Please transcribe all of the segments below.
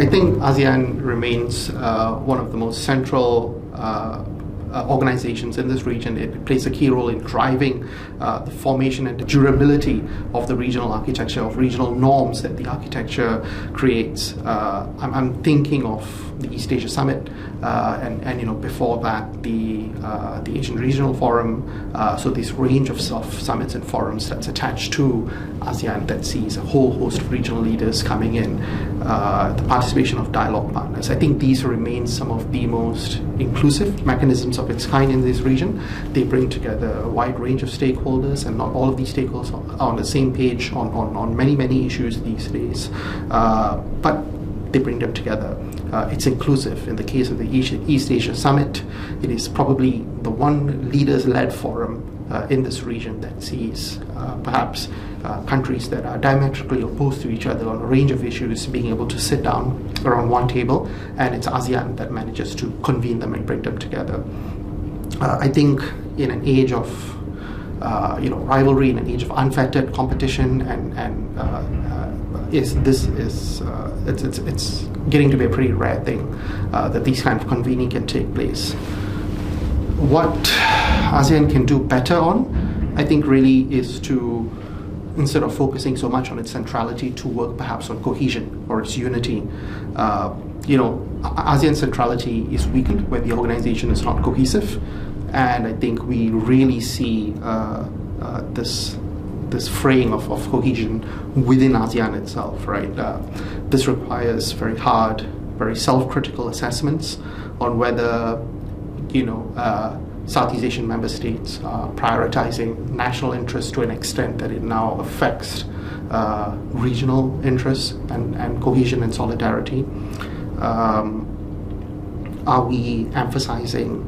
think ASEAN remains one of the most central organizations in this region. It plays a key role in driving the formation and the durability of the regional architecture, of regional norms that the architecture creates. I'm thinking of the East Asia Summit, and before that the Asian Regional Forum. So this range of summits and forums that's attached to ASEAN that sees a whole host of regional leaders coming in, the participation of dialogue partners. I think these remain some of the most inclusive mechanisms of its kind in this region. They bring together a wide range of stakeholders, and not all of these stakeholders are on the same page on many issues these days, but they bring them together. It's inclusive. In the case of the East Asia Summit, it is probably the one leaders-led forum in this region that sees perhaps countries that are diametrically opposed to each other on a range of issues being able to sit down around one table, and it's ASEAN that manages to convene them and bring them together. I think in an age of rivalry, in an age of unfettered competition, it's getting to be a pretty rare thing that these kind of convening can take place. What ASEAN can do better on, I think, really is to, instead of focusing so much on its centrality, to work perhaps on cohesion or its unity. ASEAN's centrality is weakened when the organization is not cohesive, and I think we really see this fraying of cohesion within ASEAN itself, right? This requires very hard, very self-critical assessments on whether Southeast Asian member states are prioritizing national interests to an extent that it now affects regional interests and cohesion and solidarity. Are we emphasizing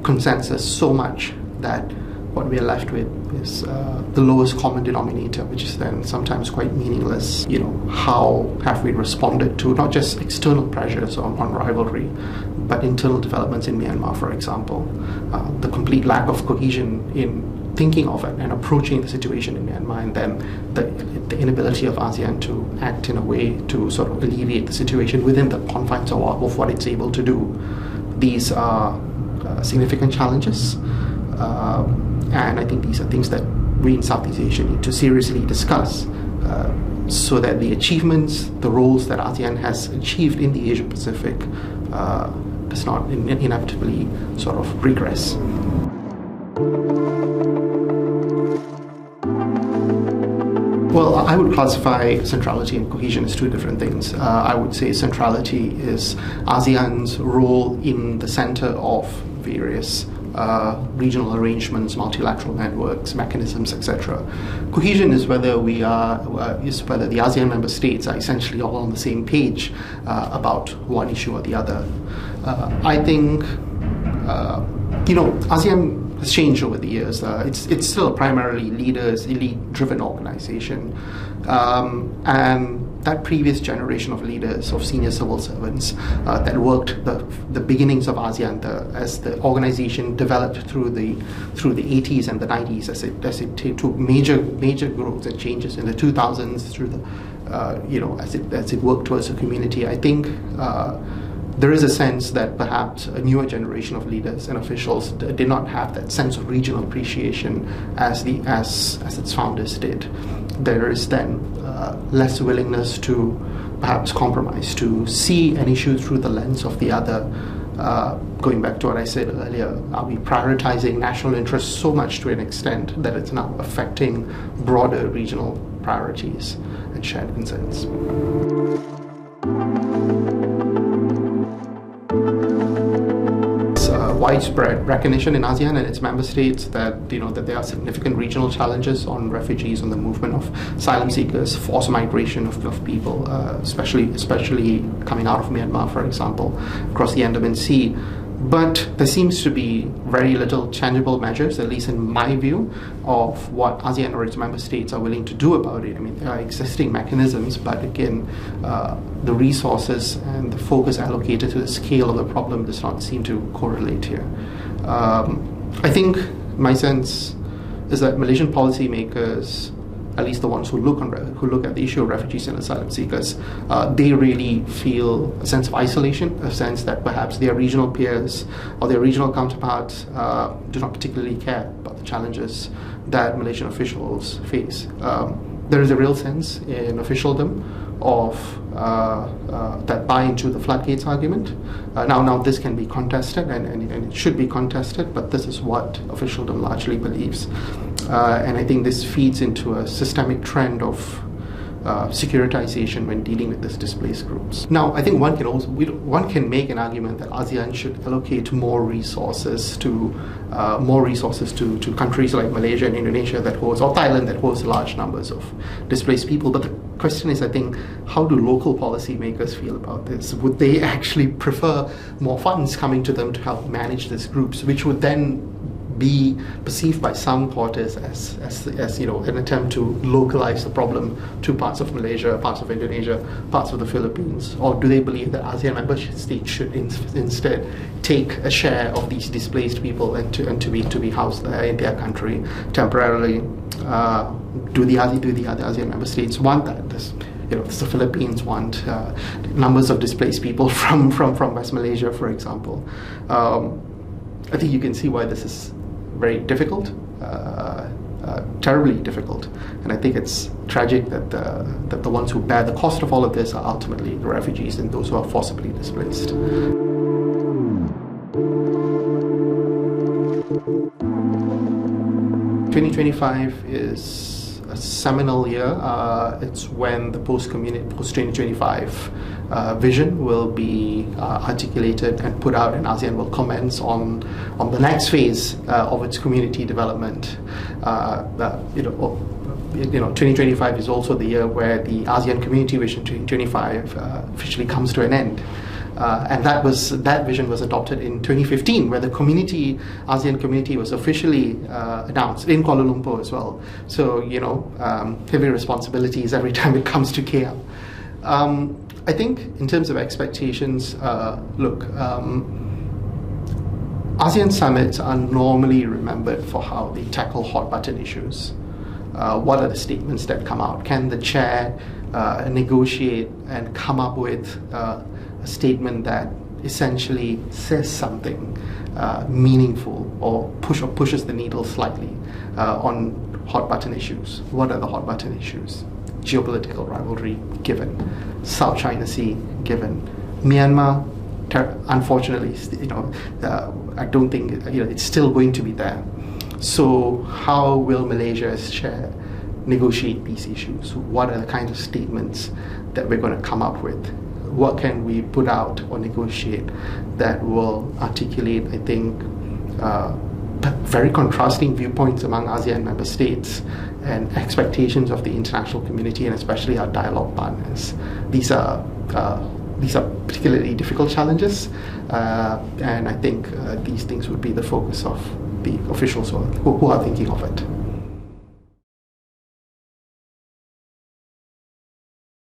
consensus so much that what we are left with is the lowest common denominator, which is then sometimes quite meaningless? How have we responded to not just external pressures on rivalry, but internal developments in Myanmar, for example? The complete lack of cohesion in thinking of it and approaching the situation in Myanmar, and then the inability of ASEAN to act in a way to sort of alleviate the situation within the confines of what it's able to do. These are significant challenges. And I think these are things that we in Southeast Asia need to seriously discuss so that the achievements, the roles that ASEAN has achieved in the Asia-Pacific does not inevitably sort of regress. Well, I would classify centrality and cohesion as two different things. I would say centrality is ASEAN's role in the center of various regional arrangements, multilateral networks, mechanisms, etc. Cohesion is whether whether the ASEAN member states are essentially all on the same page about one issue or the other. I think ASEAN has changed over the years. It's still a primarily leaders, elite-driven organization, and that previous generation of leaders, of senior civil servants that worked the beginnings of ASEAN as the organization developed through the 80s and the 90s, as it took major growth and changes in the 2000s through the as it worked towards a community. I think there is a sense that perhaps a newer generation of leaders and officials did not have that sense of regional appreciation as its founders did. There is then less willingness to perhaps compromise, to see an issue through the lens of the other. Going back to what I said earlier, are we prioritizing national interests so much to an extent that it's now affecting broader regional priorities and shared concerns? Widespread recognition in ASEAN and its member states that that there are significant regional challenges on refugees, on the movement of asylum seekers, forced migration of people, especially coming out of Myanmar, for example, across the Andaman Sea. But there seems to be very little tangible measures, at least in my view, of what ASEAN or its member states are willing to do about it. I mean, there are existing mechanisms, but again, the resources and the focus allocated to the scale of the problem does not seem to correlate here. I think my sense is that Malaysian policymakers at least the ones who look at the issue of refugees and asylum seekers, they really feel a sense of isolation, a sense that perhaps their regional peers or their regional counterparts do not particularly care about the challenges that Malaysian officials face. There is a real sense in officialdom of that buy into the floodgates argument. Now this can be contested and it should be contested, but this is what officialdom largely believes. And I think this feeds into a systemic trend of securitization when dealing with these displaced groups. Now, I think one can make an argument that ASEAN should allocate more resources to countries like Malaysia and Indonesia or Thailand that host large numbers of displaced people. But the question is, I think, how do local policymakers feel about this? Would they actually prefer more funds coming to them to help manage these groups, which would then be perceived by some quarters as an attempt to localize the problem to parts of Malaysia, parts of Indonesia, parts of the Philippines? Or do they believe that ASEAN member states should instead take a share of these displaced people and to be housed there in their country temporarily? Do the other ASEAN member states want that? Does the Philippines want numbers of displaced people from West Malaysia, for example? I think you can see why this is very difficult, terribly difficult, and I think it's tragic that the ones who bear the cost of all of this are ultimately the refugees and those who are forcibly displaced. 2025 is a seminal year. It's when the post-2025 vision will be articulated and put out, and ASEAN will commence on the next phase of its community development. 2025 is also the year where the ASEAN Community Vision 2025 officially comes to an end. And that vision was adopted in 2015, where the ASEAN community was officially announced in Kuala Lumpur as well. So, heavy responsibilities every time it comes to KL. I think in terms of expectations, ASEAN summits are normally remembered for how they tackle hot button issues. What are the statements that come out? Can the chair negotiate and come up with a statement that essentially says something meaningful or pushes the needle slightly on hot button issues? What are the hot button issues? Geopolitical rivalry, given. South China Sea, given. Myanmar, unfortunately, I don't think it's still going to be there. So how will Malaysia as chair negotiate these issues? What are the kinds of statements that we're going to come up with? What can we put out or negotiate that will articulate, I think, very contrasting viewpoints among ASEAN member states and expectations of the international community, and especially our dialogue partners. These are particularly difficult challenges, and I think these things would be the focus of the officials who are thinking of it.